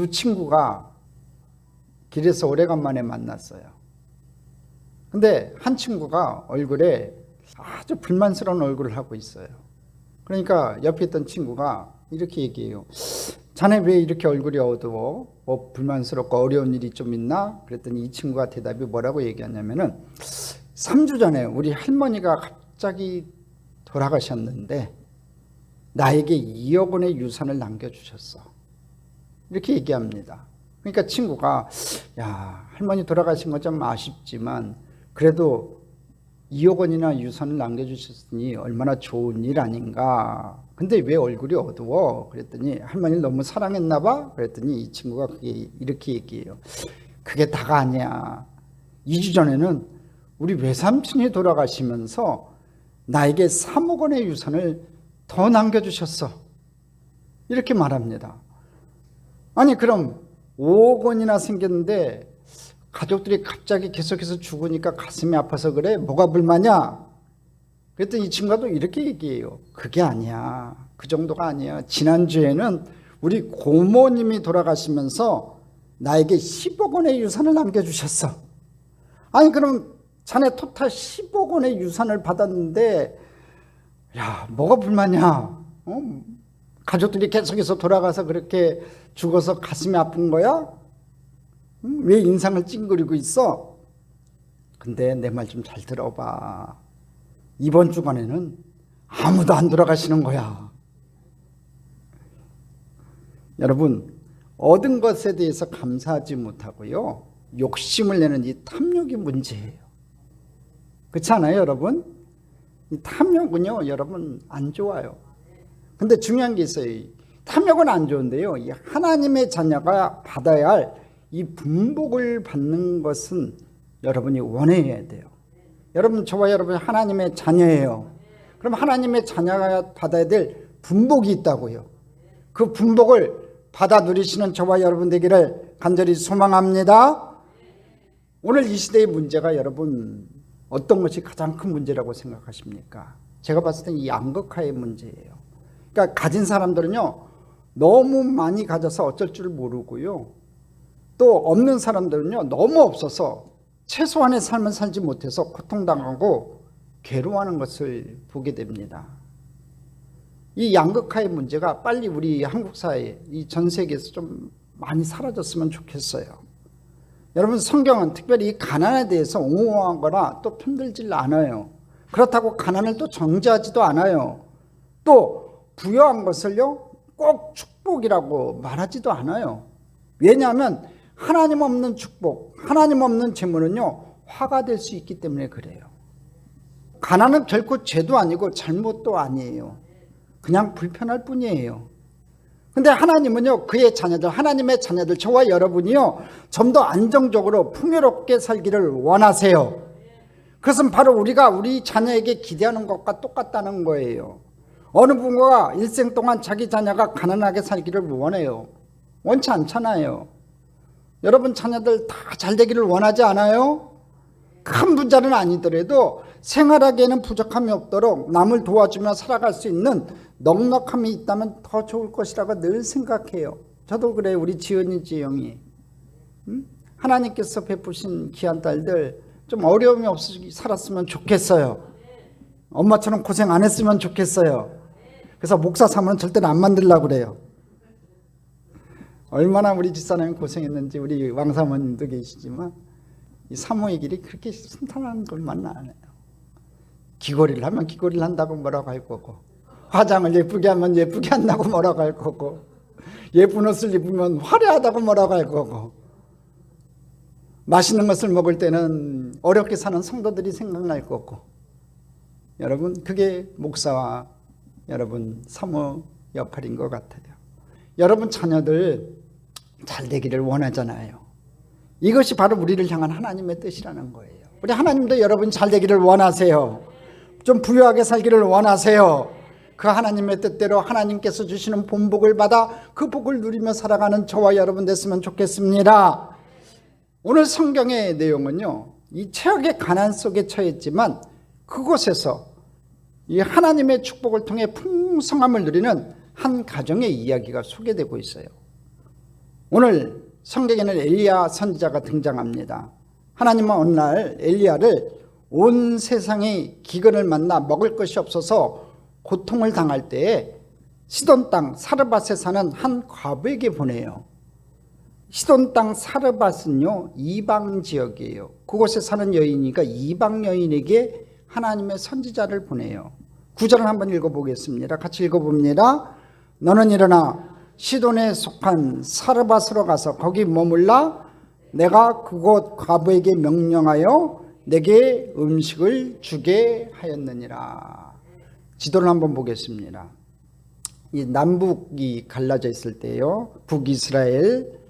두 친구가 길에서 오래간만에 만났어요. 근데 한 친구가 얼굴에 아주 불만스러운 얼굴을 하고 있어요. 그러니까 옆에 있던 친구가 이렇게 얘기해요. 자네 왜 이렇게 얼굴이 어두워? 뭐 불만스럽고 어려운 일이 좀 있나? 그랬더니 이 친구가 대답이 뭐라고 얘기하냐면은 3주 전에 우리 할머니가 갑자기 돌아가셨는데 나에게 2억 원의 유산을 남겨주셨어. 이렇게 얘기합니다. 그러니까 친구가 야, 할머니 돌아가신 건 좀 아쉽지만 그래도 2억 원이나 유산을 남겨주셨으니 얼마나 좋은 일 아닌가. 근데 왜 얼굴이 어두워? 그랬더니 할머니를 너무 사랑했나 봐? 그랬더니 이 친구가 그게 이렇게 얘기해요. 그게 다가 아니야. 2주 전에는 우리 외삼촌이 돌아가시면서 나에게 3억 원의 유산을 더 남겨주셨어. 이렇게 말합니다. 아니 그럼 5억 원이나 생겼는데 가족들이 갑자기 계속해서 죽으니까 가슴이 아파서 그래? 뭐가 불만이야? 그랬더니 이 친구가 또 이렇게 얘기해요. 그게 아니야. 그 정도가 아니야. 지난주에는 우리 고모님이 돌아가시면서 나에게 10억 원의 유산을 남겨주셨어. 아니 그럼 자네 토탈 10억 원의 유산을 받았는데 야, 뭐가 불만이야? 가족들이 계속해서 돌아가서 그렇게 죽어서 가슴이 아픈 거야? 왜 인상을 찡그리고 있어? 근데 내 말 좀 잘 들어봐. 이번 주간에는 아무도 안 돌아가시는 거야. 여러분, 얻은 것에 대해서 감사하지 못하고요, 욕심을 내는 이 탐욕이 문제예요. 그렇지 않아요, 여러분? 이 탐욕은요, 여러분 안 좋아요. 근데 중요한 게 있어요. 탐욕은 안 좋은데요, 이 하나님의 자녀가 받아야 할 이 분복을 받는 것은 여러분이 원해야 돼요. 여러분, 저와 여러분이 하나님의 자녀예요. 그럼 하나님의 자녀가 받아야 될 분복이 있다고요. 그 분복을 받아 누리시는 저와 여러분 되기를 간절히 소망합니다. 오늘 이 시대의 문제가 여러분 어떤 것이 가장 큰 문제라고 생각하십니까? 제가 봤을 땐 이 양극화의 문제예요. 그러니까 가진 사람들은요, 너무 많이 가져서 어쩔 줄 모르고요, 또 없는 사람들은요, 너무 없어서 최소한의 삶을 살지 못해서 고통당하고 괴로워하는 것을 보게 됩니다. 이 양극화의 문제가 빨리 우리 한국 사회, 이 전 세계에서 좀 많이 사라졌으면 좋겠어요. 여러분, 성경은 특별히 이 가난에 대해서 옹호하거나 또 편들질 않아요. 그렇다고 가난을 또 정죄하지도 않아요. 또 부여한 것을요, 꼭 축복이라고 말하지도 않아요. 왜냐하면 하나님 없는 축복, 하나님 없는 재물은요, 화가 될 수 있기 때문에 그래요. 가난은 결코 죄도 아니고 잘못도 아니에요. 그냥 불편할 뿐이에요. 근데 하나님은요, 그의 자녀들, 하나님의 자녀들, 저와 여러분이요, 좀 더 안정적으로 풍요롭게 살기를 원하세요. 그것은 바로 우리가 우리 자녀에게 기대하는 것과 똑같다는 거예요. 어느 부모가 일생 동안 자기 자녀가 가난하게 살기를 원해요? 원치 않잖아요. 여러분 자녀들 다 잘 되기를 원하지 않아요? 큰 부자는 아니더라도 생활하기에는 부족함이 없도록 남을 도와주며 살아갈 수 있는 넉넉함이 있다면 더 좋을 것이라고 늘 생각해요. 저도 그래요. 우리 지은이 지영이 하나님께서 베푸신 귀한 딸들 좀 어려움이 없이 살았으면 좋겠어요. 엄마처럼 고생 안 했으면 좋겠어요. 그래서 목사 사모는 절대로 안 만들려고 그래요. 얼마나 우리 집사람이 고생했는지 우리 왕사모님도 계시지만 이 사모의 길이 그렇게 순탄한 것만 안 해요. 귀걸이를 하면 귀걸이를 한다고 뭐라고 할 거고, 화장을 예쁘게 하면 예쁘게 한다고 뭐라고 할 거고, 예쁜 옷을 입으면 화려하다고 뭐라고 할 거고, 맛있는 것을 먹을 때는 어렵게 사는 성도들이 생각날 거고. 여러분, 그게 목사와 여러분 사모 역할인 것 같아요. 여러분 자녀들 잘 되기를 원하잖아요. 이것이 바로 우리를 향한 하나님의 뜻이라는 거예요. 우리 하나님도 여러분 잘 되기를 원하세요. 좀 부유하게 살기를 원하세요. 그 하나님의 뜻대로 하나님께서 주시는 본복을 받아 그 복을 누리며 살아가는 저와 여러분 됐으면 좋겠습니다. 오늘 성경의 내용은요, 이 최악의 가난 속에 처했지만 그곳에서 이 하나님의 축복을 통해 풍성함을 누리는 한 가정의 이야기가 소개되고 있어요. 오늘 성경에는 엘리야 선지자가 등장합니다. 하나님은 어느 날 엘리야를 온 세상의 기근을 만나 먹을 것이 없어서 고통을 당할 때에 시돈 땅 사르밧에 사는 한 과부에게 보내요. 시돈 땅 사르밧은요 이방 지역이에요. 그곳에 사는 여인이니까 이방 여인에게 하나님의 선지자를 보내요. 9절을 한번 읽어보겠습니다. 같이 읽어봅니다. 너는 일어나 시돈에 속한 사르밧으로 가서 거기 머물라. 내가 그곳 과부에게 명령하여 내게 음식을 주게 하였느니라. 지도를 한번 보겠습니다. 이 남북이 갈라져 있을 때요, 북이스라엘,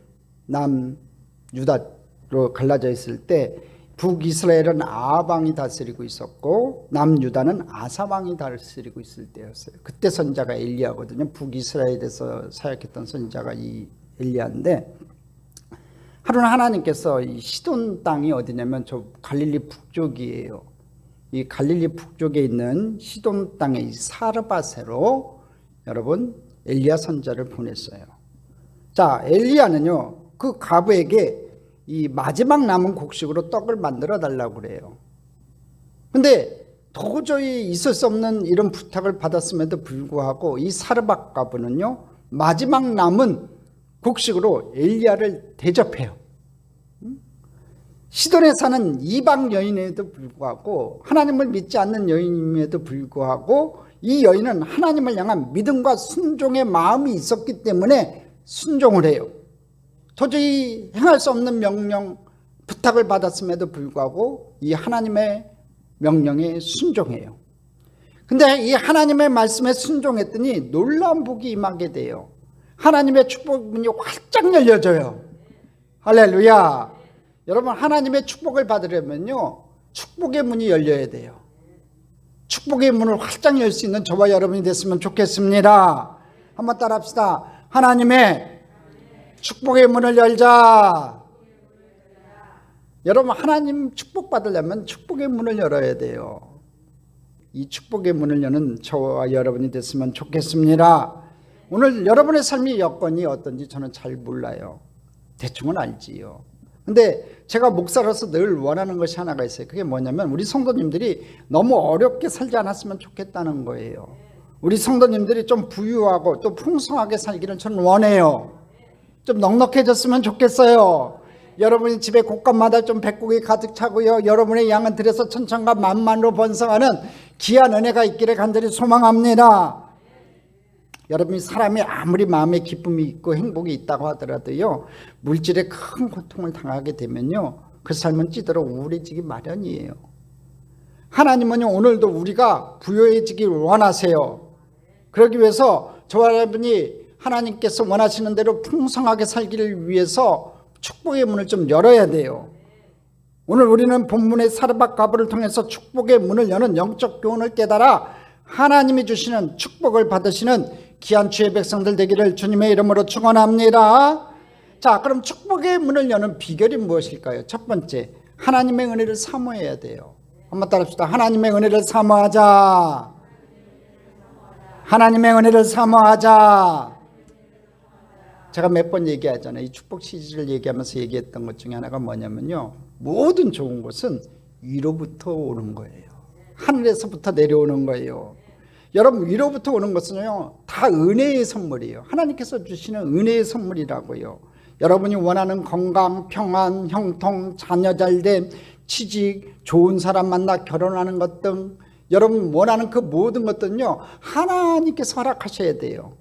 남유다로 갈라져 있을 때 북이스라엘은 아방이 다스리고 있었고 남유다는 아사방이 다스리고 있을 때였어요. 그때 선지자가 엘리야거든요. 북이스라엘에서 사역했던 선지자가 이 엘리야인데, 하루는 하나님께서 이 시돈 땅이 어디냐면 저 갈릴리 북쪽이에요. 이 갈릴리 북쪽에 있는 시돈 땅의 사르밧으로 여러분 엘리야 선지자를 보냈어요. 자, 엘리야는요 그 과부에게 이 마지막 남은 곡식으로 떡을 만들어 달라고 그래요. 근데 도저히 있을 수 없는 이런 부탁을 받았음에도 불구하고 이 사르밧 과부는요 마지막 남은 곡식으로 엘리야를 대접해요. 시돈에 사는 이방 여인에도 불구하고, 하나님을 믿지 않는 여인임에도 불구하고 이 여인은 하나님을 향한 믿음과 순종의 마음이 있었기 때문에 순종을 해요. 도저히 행할 수 없는 명령, 부탁을 받았음에도 불구하고 이 하나님의 명령에 순종해요. 근데 이 하나님의 말씀에 순종했더니 놀라운 복이 임하게 돼요. 하나님의 축복 문이 활짝 열려져요. 할렐루야. 여러분, 하나님의 축복을 받으려면요 축복의 문이 열려야 돼요. 축복의 문을 활짝 열 수 있는 저와 여러분이 됐으면 좋겠습니다. 한번 따라 합시다. 하나님의 축복의 문을 열자. 여러분, 하나님 축복 받으려면 축복의 문을 열어야 돼요. 이 축복의 문을 여는 저와 여러분이 됐으면 좋겠습니다. 오늘 여러분의 삶의 여건이 어떤지 저는 잘 몰라요. 대충은 알지요. 근데 제가 목사로서 늘 원하는 것이 하나가 있어요. 그게 뭐냐면 우리 성도님들이 너무 어렵게 살지 않았으면 좋겠다는 거예요. 우리 성도님들이 좀 부유하고 또 풍성하게 살기를 저는 원해요. 좀 넉넉해졌으면 좋겠어요. 여러분이 집에 곳간마다 좀 백국이 가득 차고요, 여러분의 양은 들에서 천천과 만만으로 번성하는 귀한 은혜가 있기를 간절히 소망합니다. 여러분이 사람이 아무리 마음에 기쁨이 있고 행복이 있다고 하더라도요 물질에 큰 고통을 당하게 되면요 그 삶은 찌들어 우울해지기 마련이에요. 하나님은요 오늘도 우리가 부유해지길 원하세요. 그러기 위해서 저와 여러분이 하나님께서 원하시는 대로 풍성하게 살기를 위해서 축복의 문을 좀 열어야 돼요. 오늘 우리는 본문의 사르밧 과부를 통해서 축복의 문을 여는 영적 교훈을 깨달아 하나님이 주시는 축복을 받으시는 귀한 주의 백성들 되기를 주님의 이름으로 축원합니다. 자, 그럼 축복의 문을 여는 비결이 무엇일까요? 첫 번째, 하나님의 은혜를 사모해야 돼요. 한번 따라합시다. 하나님의 은혜를 사모하자. 하나님의 은혜를 사모하자. 제가 몇 번 얘기하잖아요. 이 축복 시리즈를 얘기하면서 얘기했던 것 중에 하나가 뭐냐면요, 모든 좋은 것은 위로부터 오는 거예요. 하늘에서부터 내려오는 거예요. 여러분, 위로부터 오는 것은요 다 은혜의 선물이에요. 하나님께서 주시는 은혜의 선물이라고요. 여러분이 원하는 건강, 평안, 형통, 자녀 잘됨, 취직, 좋은 사람 만나 결혼하는 것 등 여러분 원하는 그 모든 것들은요 하나님께서 허락하셔야 돼요.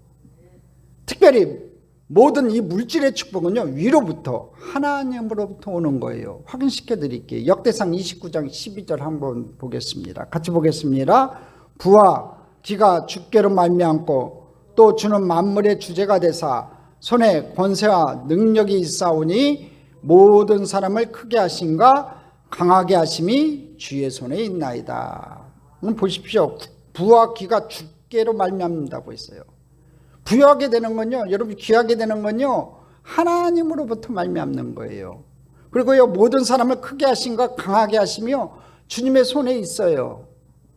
특별히 모든 이 물질의 축복은요 위로부터, 하나님으로부터 오는 거예요. 확인시켜 드릴게요. 역대상 29장 12절 한번 보겠습니다. 같이 보겠습니다. 부와 기가 주께로 말미암고 또 주는 만물의 주제가 되사 손에 권세와 능력이 있사오니 모든 사람을 크게 하심과 강하게 하심이 주의 손에 있나이다. 보십시오. 부와 기가 주께로 말미암는다고 했어요. 부유하게 되는 건요, 여러분 귀하게 되는 건요 하나님으로부터 말미암는 거예요. 그리고요 모든 사람을 크게 하심과 강하게 하시며 주님의 손에 있어요.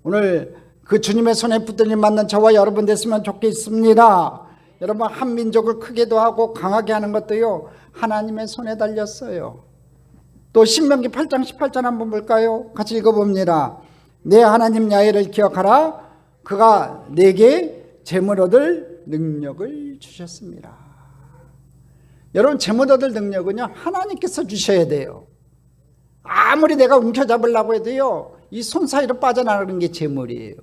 오늘 그 주님의 손에 붙들림 맞는 저와 여러분 됐으면 좋겠습니다. 여러분 한 민족을 크게도 하고 강하게 하는 것도요 하나님의 손에 달렸어요. 또 신명기 8장 18절 한번 볼까요? 같이 읽어봅니다. 내 하나님 야훼를 기억하라. 그가 내게 재물 얻을 능력을 주셨습니다. 여러분 재물 얻을 능력은요 하나님께서 주셔야 돼요. 아무리 내가 움켜잡으려고 해도요 이 손 사이로 빠져나가는 게 재물이에요.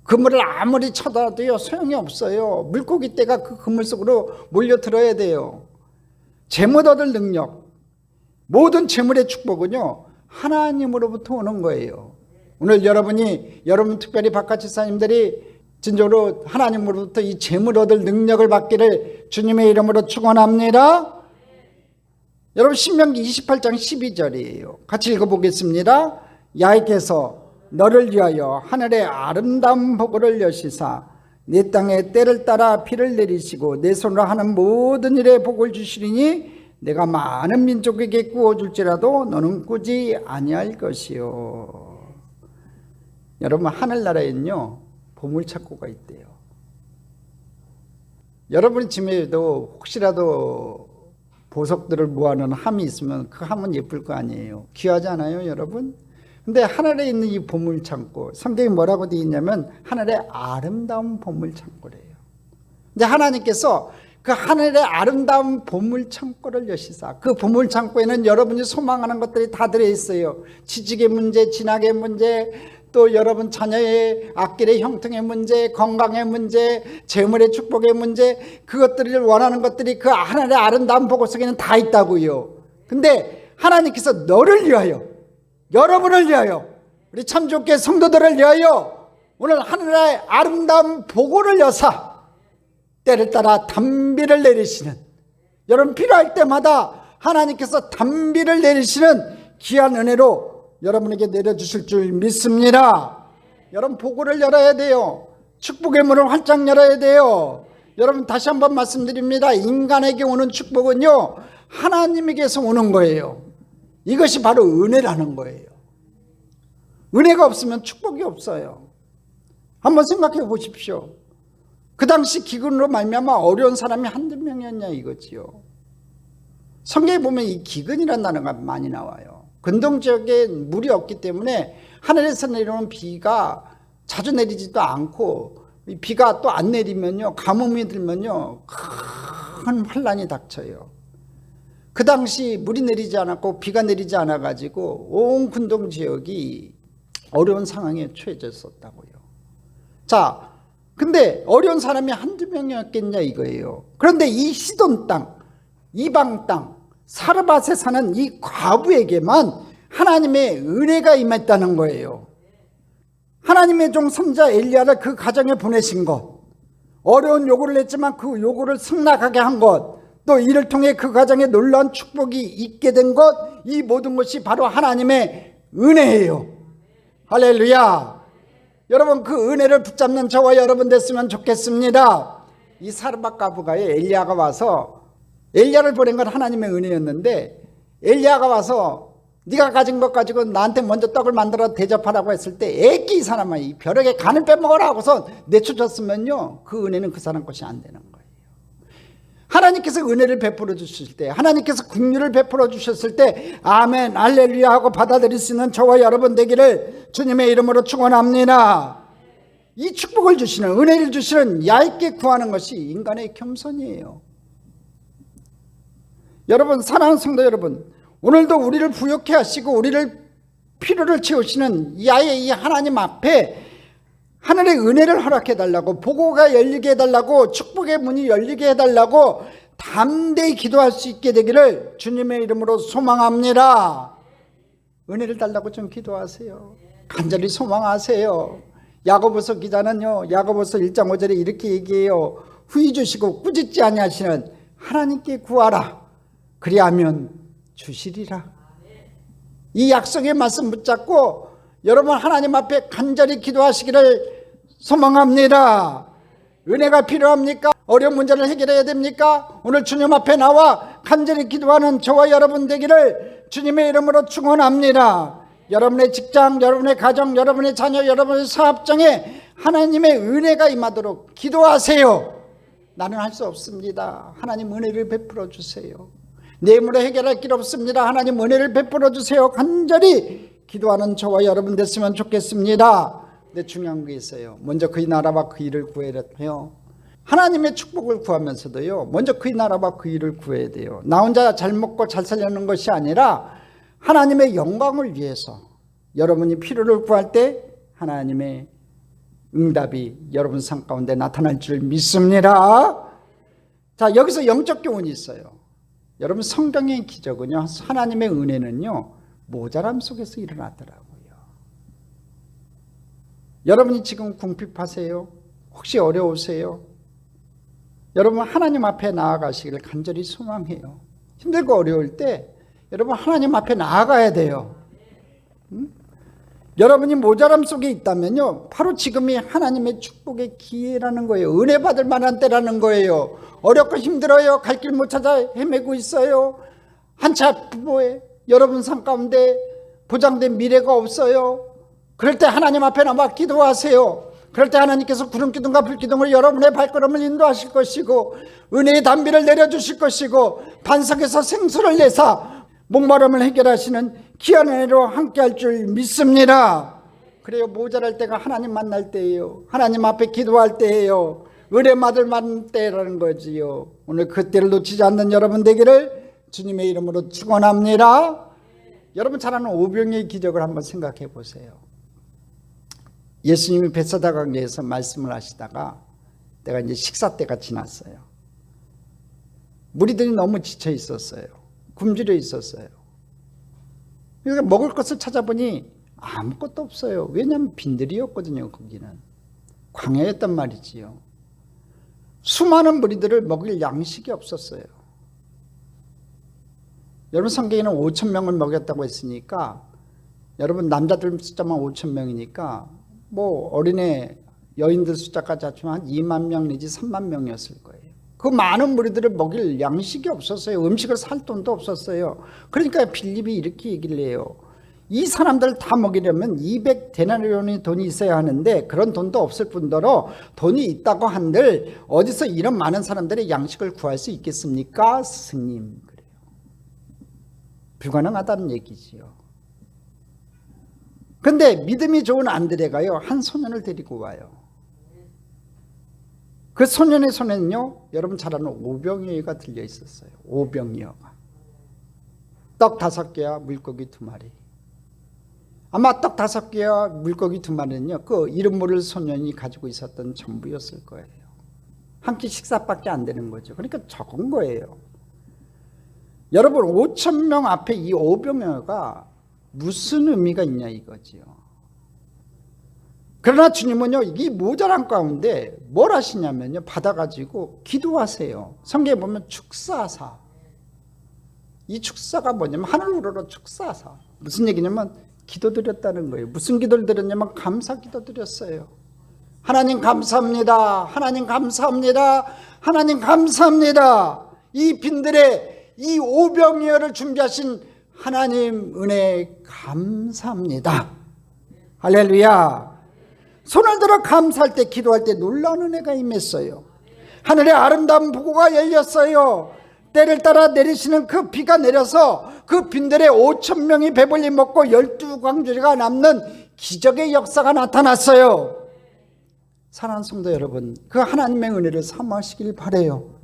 그물을 아무리 쳐다도요 소용이 없어요. 물고기 떼가 그 그물 속으로 몰려들어야 돼요. 재물 얻을 능력, 모든 재물의 축복은요 하나님으로부터 오는 거예요. 오늘 여러분 특별히 박가지사님들이 진정으로 하나님으로부터 이 재물 얻을 능력을 받기를 주님의 이름으로 축원합니다. 여러분 신명기 28장 12절이에요. 같이 읽어보겠습니다. 야훼께서 너를 위하여 하늘의 아름다운 보고를 여시사 내 땅에 때를 따라 비를 내리시고 내 손으로 하는 모든 일에 복을 주시리니 내가 많은 민족에게 구워줄지라도 너는 꾸지 아니할 것이요. 여러분 하늘나라에는요 보물찾고가 있대요. 여러분 집에도 혹시라도 보석들을 모아놓은 함이 있으면 그 함은 예쁠 거 아니에요. 귀하지 않아요 여러분? 근데 하늘에 있는 이 보물창고, 성경에 뭐라고 되어 있냐면 하늘의 아름다운 보물창고래요. 근데 하나님께서 그 하늘의 아름다운 보물창고를 여시사, 그 보물창고에는 여러분이 소망하는 것들이 다 들어있어요. 취직의 문제, 진학의 문제, 또 여러분 자녀의 앞길의 형통의 문제, 건강의 문제, 재물의 축복의 문제, 그것들을 원하는 것들이 그 하늘의 아름다운 보고 속에는 다 있다고요. 근데 하나님께서 너를 위하여, 여러분을 위하여, 우리 참좋게 성도들을 위하여 오늘 하늘의 아름다운 보고를 여사 때를 따라 단비를 내리시는, 여러분 필요할 때마다 하나님께서 단비를 내리시는 귀한 은혜로 여러분에게 내려주실 줄 믿습니다. 여러분 보고를 열어야 돼요. 축복의 문을 활짝 열어야 돼요. 여러분 다시 한번 말씀드립니다. 인간에게 오는 축복은요 하나님에게서 오는 거예요. 이것이 바로 은혜라는 거예요. 은혜가 없으면 축복이 없어요. 한번 생각해 보십시오. 그 당시 기근으로 말미암아 어려운 사람이 한두 명이었냐 이거지요. 성경에 보면 이 기근이라는 단어가 많이 나와요. 근동 지역에 물이 없기 때문에 하늘에서 내려오는 비가 자주 내리지도 않고, 비가 또 안 내리면요 가뭄이 들면요 큰 환란이 닥쳐요. 그 당시 물이 내리지 않았고 비가 내리지 않아 가지고 온 근동 지역이 어려운 상황에 처해졌었다고요. 자, 근데 어려운 사람이 한두 명이었겠냐 이거예요. 그런데 이 시돈 땅, 이방 땅, 사르밧에 사는 이 과부에게만 하나님의 은혜가 임했다는 거예요. 하나님의 종 선지자 엘리야를 그 가정에 보내신 것, 어려운 요구를 했지만 그 요구를 승낙하게 한 것, 또 이를 통해 그 가정에 놀라운 축복이 있게 된 것, 이 모든 것이 바로 하나님의 은혜예요. 할렐루야. 여러분 그 은혜를 붙잡는 저와 여러분 됐으면 좋겠습니다. 이 사르밧 과부가에 엘리야가 와서, 엘리야를 보낸 건 하나님의 은혜였는데, 엘리야가 와서 네가 가진 것 가지고 나한테 먼저 떡을 만들어 대접하라고 했을 때 애기 이 사람아 이 벼락에 간을 빼먹어라 하고서 내쫓았으면요 그 은혜는 그 사람 것이 안 되는 거예요. 하나님께서 은혜를 베풀어 주실 때, 하나님께서 긍휼을 베풀어 주셨을 때 아멘 할렐루야 하고 받아들일 수 있는 저와 여러분 되기를 주님의 이름으로 축원합니다. 이 축복을 주시는, 은혜를 주시는 얇게 구하는 것이 인간의 겸손이에요. 여러분 사랑하는 성도 여러분, 오늘도 우리를 부욕해 하시고 우리를 필요를 채우시는 야훼 이 하나님 앞에 하늘의 은혜를 허락해 달라고, 보고가 열리게 해달라고, 축복의 문이 열리게 해달라고 담대히 기도할 수 있게 되기를 주님의 이름으로 소망합니다. 은혜를 달라고 좀 기도하세요. 간절히 소망하세요. 야고보서 기자는요 야고보서 1장 5절에 이렇게 얘기해요. 후히 주시고 꾸짖지 아니하시는 하나님께 구하라. 그리하면 주시리라. 이 약속의 말씀 붙잡고 여러분 하나님 앞에 간절히 기도하시기를 소망합니다. 은혜가 필요합니까? 어려운 문제를 해결해야 됩니까? 오늘 주님 앞에 나와 간절히 기도하는 저와 여러분 되기를 주님의 이름으로 축원합니다. 여러분의 직장, 여러분의 가정, 여러분의 자녀, 여러분의 사업장에 하나님의 은혜가 임하도록 기도하세요. 나는 할 수 없습니다. 하나님 은혜를 베풀어 주세요. 내 힘으로 해결할 길 없습니다. 하나님 은혜를 베풀어 주세요. 간절히 기도하는 저와 여러분 됐으면 좋겠습니다. 근데 중요한 게 있어요. 먼저 그의 나라와 그 일을 구해야 해요. 하나님의 축복을 구하면서도요, 먼저 그의 나라와 그 일을 구해야 돼요. 나 혼자 잘 먹고 잘 살려는 것이 아니라 하나님의 영광을 위해서 여러분이 필요를 구할 때 하나님의 응답이 여러분 삶 가운데 나타날 줄 믿습니다. 자, 여기서 영적 교훈이 있어요. 여러분, 성경의 기적은요, 하나님의 은혜는요, 모자람 속에서 일어나더라고요. 여러분이 지금 궁핍하세요? 혹시 어려우세요? 여러분, 하나님 앞에 나아가시기를 간절히 소망해요. 힘들고 어려울 때 여러분, 하나님 앞에 나아가야 돼요. 여러분이 모자람 속에 있다면요, 바로 지금이 하나님의 축복의 기회라는 거예요. 은혜 받을 만한 때라는 거예요. 어렵고 힘들어요. 갈 길 못 찾아 헤매고 있어요. 한치 앞에 여러분 삶 가운데 보장된 미래가 없어요. 그럴 때 하나님 앞에 나와 기도하세요. 그럴 때 하나님께서 구름기둥과 불기둥으로 여러분의 발걸음을 인도하실 것이고, 은혜의 담비를 내려주실 것이고, 반석에서 생수를 내사 목마름을 해결하시는 귀한 은혜로 함께할 줄 믿습니다. 그래요. 모자랄 때가 하나님 만날 때예요. 하나님 앞에 기도할 때예요. 은혜 받을 만한 때라는 거지요. 오늘 그 때를 놓치지 않는 여러분 되기를 주님의 이름으로 축원합니다. 여러분 잘 아는 오병이의 기적을 한번 생각해 보세요. 예수님이 벳사다 강가에서 말씀을 하시다가 때가 이제 식사 때가 지났어요. 무리들이 너무 지쳐 있었어요. 굶주려 있었어요. 그러니까 먹을 것을 찾아보니 아무것도 없어요. 왜냐하면 빈들이었거든요. 거기는 광야였단 말이지요. 수많은 무리들을 먹일 양식이 없었어요. 여러분, 성경에는 5,000명을 먹였다고 했으니까, 여러분 남자들 숫자만 5,000명이니까 뭐 어린애 여인들 숫자까지 합치면 한 2만 명 내지 3만 명이었을 거예요. 그 많은 무리들을 먹일 양식이 없었어요. 음식을 살 돈도 없었어요. 그러니까 빌립이 이렇게 얘기를 해요. 이 사람들 다 먹이려면 200데나리온의 돈이 있어야 하는데 그런 돈도 없을 뿐더러 돈이 있다고 한들 어디서 이런 많은 사람들의 양식을 구할 수 있겠습니까? 스승님. 그래요. 불가능하다는 얘기지요. 근데 믿음이 좋은 안드레가요, 한 소년을 데리고 와요. 그 소년의 손에는요, 여러분 잘 아는 오병이어가 들려 있었어요. 오병이어가. 떡 5개와 물고기 2마리. 아마 떡 5개와 물고기 2마리는요, 그 이름 모를 소년이 가지고 있었던 전부였을 거예요. 한 끼 식사밖에 안 되는 거죠. 그러니까 적은 거예요. 여러분, 5,000명 앞에 이 오병이어가 무슨 의미가 있냐 이거지요. 그러나 주님은요, 이 모자란 가운데 뭘 하시냐면요, 받아가지고 기도하세요. 성경에 보면 축사사. 이 축사가 뭐냐면 하늘 우러러 축사사. 무슨 얘기냐면 기도드렸다는 거예요. 무슨 기도를 드렸냐면 감사 기도 드렸어요. 하나님 감사합니다. 하나님 감사합니다. 하나님 감사합니다. 이 빈들의 이 오병이어를 준비하신 하나님 은혜 감사합니다. 할렐루야. 손을 들어 감사할 때, 기도할 때 놀라운 은혜가 임했어요. 하늘의 아름다운 부고가 열렸어요. 때를 따라 내리시는 그 비가 내려서 그 빈들의 5,000명이 배불리 먹고 12광주리가 남는 기적의 역사가 나타났어요. 사랑하는 성도 여러분, 그 하나님의 은혜를 사모하시길 바라요.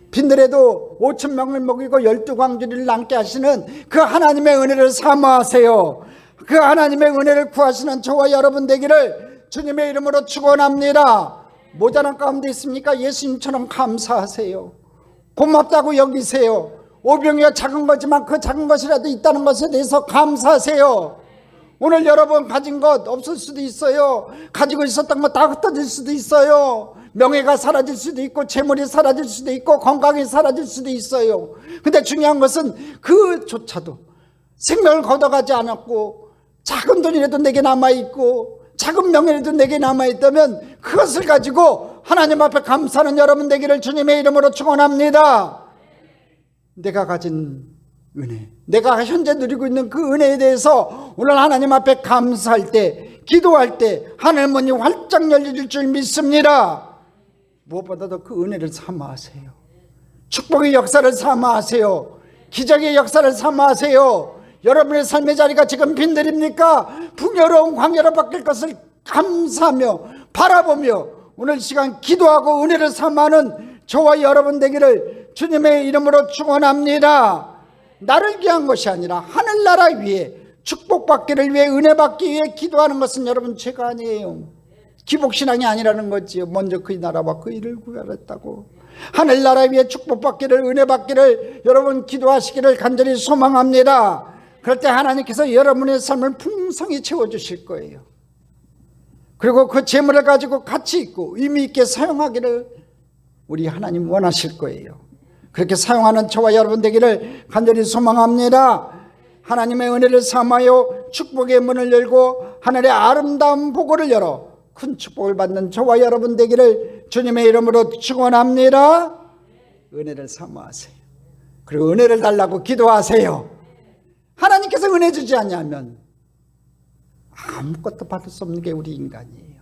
빈들에도 5,000명을 먹이고 12광주리를 남게 하시는 그 하나님의 은혜를 사모하세요. 그 하나님의 은혜를 구하시는 저와 여러분 되기를 주님의 이름으로 축원합니다. 모자란 가운데 있습니까? 예수님처럼 감사하세요. 고맙다고 여기세요. 오병이어 작은 거지만 그 작은 것이라도 있다는 것에 대해서 감사하세요. 오늘 여러분 가진 것 없을 수도 있어요. 가지고 있었던 거 다 흩어질 수도 있어요. 명예가 사라질 수도 있고 재물이 사라질 수도 있고 건강이 사라질 수도 있어요. 근데 중요한 것은 그조차도 생명을 걷어가지 않았고 작은 돈이라도 내게 남아있고 작은 명예라도 내게 남아있다면 그것을 가지고 하나님 앞에 감사하는 여러분 되기를 주님의 이름으로 축원합니다. 내가 가진 은혜, 내가 현재 누리고 있는 그 은혜에 대해서 오늘 하나님 앞에 감사할 때, 기도할 때 하늘 문이 활짝 열릴 줄 믿습니다. 무엇보다도 그 은혜를 사모하세요. 축복의 역사를 사모하세요. 기적의 역사를 사모하세요. 여러분의 삶의 자리가 지금 빈들입니까? 풍요로운 광야로 바뀔 것을 감사하며 바라보며 오늘 시간 기도하고 은혜를 사모하는 저와 여러분 되기를 주님의 이름으로 축원합니다. 나를 위한 것이 아니라 하늘나라 위에 축복받기를 위해 은혜받기 위해 기도하는 것은 여러분 죄가 아니에요. 기복신앙이 아니라는 거지요. 먼저 그의 나라와 그 일을 구하랬다고. 하늘나라 위에 축복받기를 은혜받기를 여러분 기도하시기를 간절히 소망합니다. 그럴 때 하나님께서 여러분의 삶을 풍성히 채워주실 거예요. 그리고 그 재물을 가지고 가치 있고 의미 있게 사용하기를 우리 하나님 원하실 거예요. 그렇게 사용하는 저와 여러분 되기를 간절히 소망합니다. 하나님의 은혜를 삼하여 축복의 문을 열고 하늘의 아름다운 보고를 열어 큰 축복을 받는 저와 여러분 되기를 주님의 이름으로 축원합니다. 은혜를 사모하세요. 그리고 은혜를 달라고 기도하세요. 하나님께서 은혜 주지 않냐면 아무것도 받을 수 없는 게 우리 인간이에요.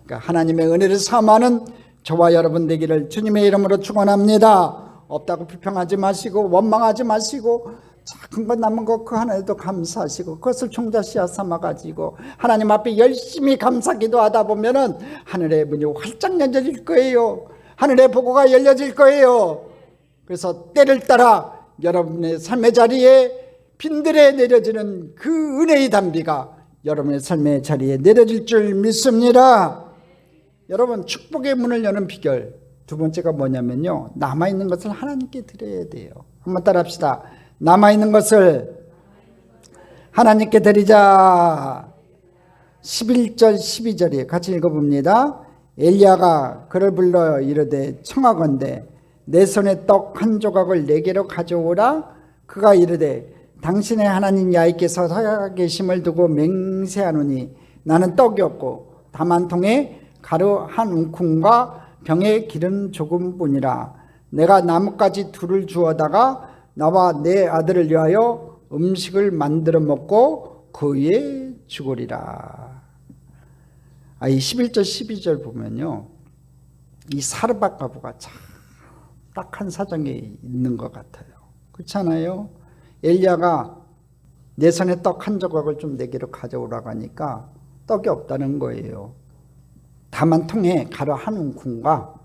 그러니까 하나님의 은혜를 사모하는 저와 여러분 되기를 주님의 이름으로 축원합니다. 없다고 비평하지 마시고 원망하지 마시고 작은 것 남은 것 그 하나에도 감사하시고 그것을 종자씨앗 삼아가지고 하나님 앞에 열심히 감사 기도하다 보면은 하늘의 문이 활짝 열려질 거예요. 하늘의 보고가 열려질 거예요. 그래서 때를 따라 여러분의 삶의 자리에 빈들에 내려지는 그 은혜의 단비가 여러분의 삶의 자리에 내려질 줄 믿습니다. 여러분 축복의 문을 여는 비결 두 번째가 뭐냐면요, 남아있는 것을 하나님께 드려야 돼요. 한번 따라 합시다. 남아있는 것을 하나님께 드리자. 11절 12절에 같이 읽어봅니다. 엘리야가 그를 불러 이르되 청하건대 내 손에 떡 한 조각을 내게로 가져오라. 그가 이르되 당신의 하나님 야훼께서 서 계심을 두고 맹세하노니 나는 떡이 없고 다만 통에 가루 한 움큼과 병에 기름 조금뿐이라. 내가 나뭇가지 둘을 주어다가 나와 내 아들을 위하여 음식을 만들어 먹고 그 위에 죽으리라. 이 11절 12절 보면요, 이 사르밧 과부가 참 딱한 사정에 있는 것 같아요. 그렇잖아요. 엘리야가 내 손에 떡 한 조각을 좀 내게로 가져오라고 하니까 떡이 없다는 거예요. 다만 통에 가루 한 움큼과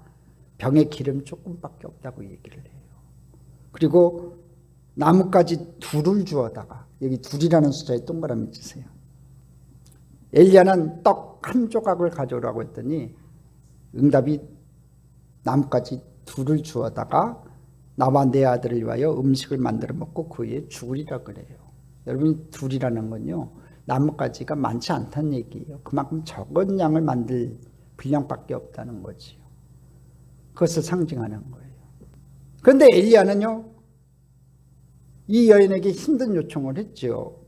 병에 기름 조금밖에 없다고 얘기를 해요. 그리고 나뭇가지 둘을 주어다가, 여기 둘이라는 숫자에 동그라미 치세요. 엘리야는 떡 한 조각을 가져오라고 했더니 응답이 나뭇가지 둘을 주어다가 나와 내 아들을 위하여 음식을 만들어 먹고 그 위에 죽으리라 그래요. 여러분, 둘이라는 건요, 나뭇가지가 많지 않다는 얘기예요. 그만큼 적은 양을 만들 분량밖에 없다는 거지요. 그것을 상징하는 거예요. 그런데 엘리야는요, 이 여인에게 힘든 요청을 했죠.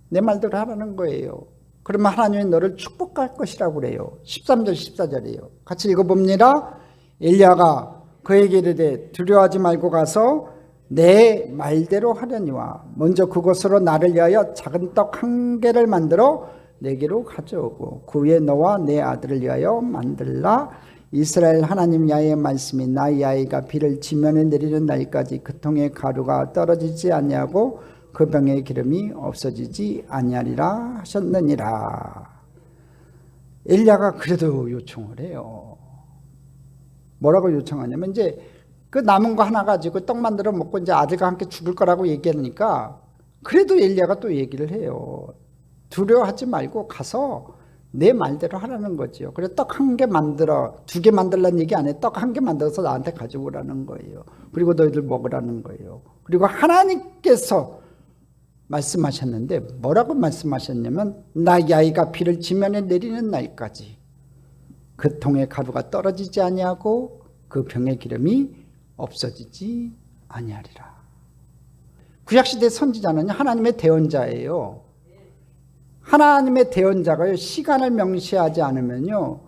내 말대로 하라는 거예요. 그러면 하나님이 너를 축복할 것이라고 그래요. 13절 14절이에요. 같이 읽어봅니다. 엘리야가 그에게 이르되 두려워하지 말고 가서 내 말대로 하려니와 먼저 그것으로 나를 위하여 작은 떡 한 개를 만들어 내게로 가져오고 그 위에 너와 내 아들을 위하여 만들라. 이스라엘 하나님 야훼의 말씀이 나 야훼가 비를 지면에 내리는 날까지 그 통에 가루가 떨어지지 아니하고 그 병에 기름이 없어지지 아니하리라 하셨느니라. 엘리야가 그래도 요청을 해요. 뭐라고 요청하냐면, 이제 그 남은 거 하나 가지고 떡 만들어 먹고 이제 아들과 함께 죽을 거라고 얘기하니까 그래도 엘리야가 또 얘기를 해요. 두려워하지 말고 가서 내 말대로 하라는 거죠. 그래서 떡 한 개 만들어, 두 개 만들라는 얘기 안 해. 떡 한 개 만들어서 나한테 가져오라는 거예요. 그리고 너희들 먹으라는 거예요. 그리고 하나님께서 말씀하셨는데 뭐라고 말씀하셨냐면, 나 야훼가 비를 지면에 내리는 날까지 그 통에 가루가 떨어지지 아니하고 그 병의 기름이 없어지지 아니하리라. 구약시대 선지자는 하나님의 대언자예요. 하나님의 대언자가요, 시간을 명시하지 않으면요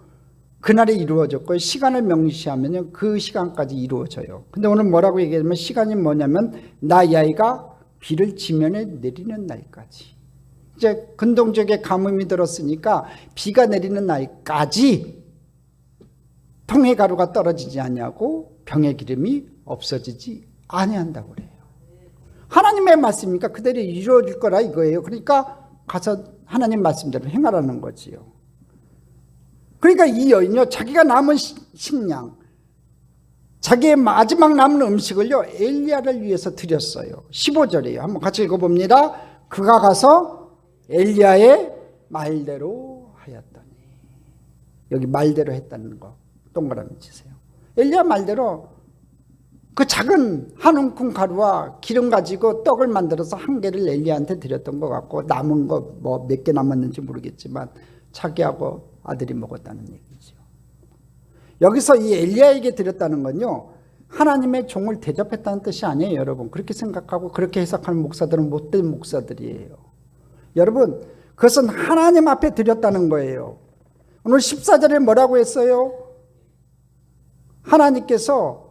그날이 이루어졌고, 시간을 명시하면요 그 시간까지 이루어져요. 근데 오늘 뭐라고 얘기하면, 시간이 뭐냐면 나 야훼가 비를 지면에 내리는 날까지. 이제 근동적의 가뭄이 들었으니까 비가 내리는 날까지 통의 가루가 떨어지지 아니하고 병의 기름이 없어지지 아니한다고 그래요. 하나님의 말씀이니까 그대로 이루어질 거라 이거예요. 그러니까 가서 하나님 말씀대로 행하라는 거지요. 그러니까 이 여인요, 자기가 남은 식량, 자기의 마지막 남은 음식을요, 엘리야를 위해서 드렸어요. 15절이에요. 한번 같이 읽어봅니다. 그가 가서 엘리야의 말대로 하였더니. 여기 말대로 했다는 거 동그라미 치세요. 엘리야 말대로 그 작은 한 움큼 가루와 기름 가지고 떡을 만들어서 한 개를 엘리야한테 드렸던 것 같고, 남은 거 뭐 몇 개 남았는지 모르겠지만 자기하고 아들이 먹었다는 얘기죠. 여기서 이 엘리야에게 드렸다는 건요, 하나님의 종을 대접했다는 뜻이 아니에요. 여러분, 그렇게 생각하고 그렇게 해석하는 목사들은 못된 목사들이에요. 여러분, 그것은 하나님 앞에 드렸다는 거예요. 오늘 14절에 뭐라고 했어요? 하나님께서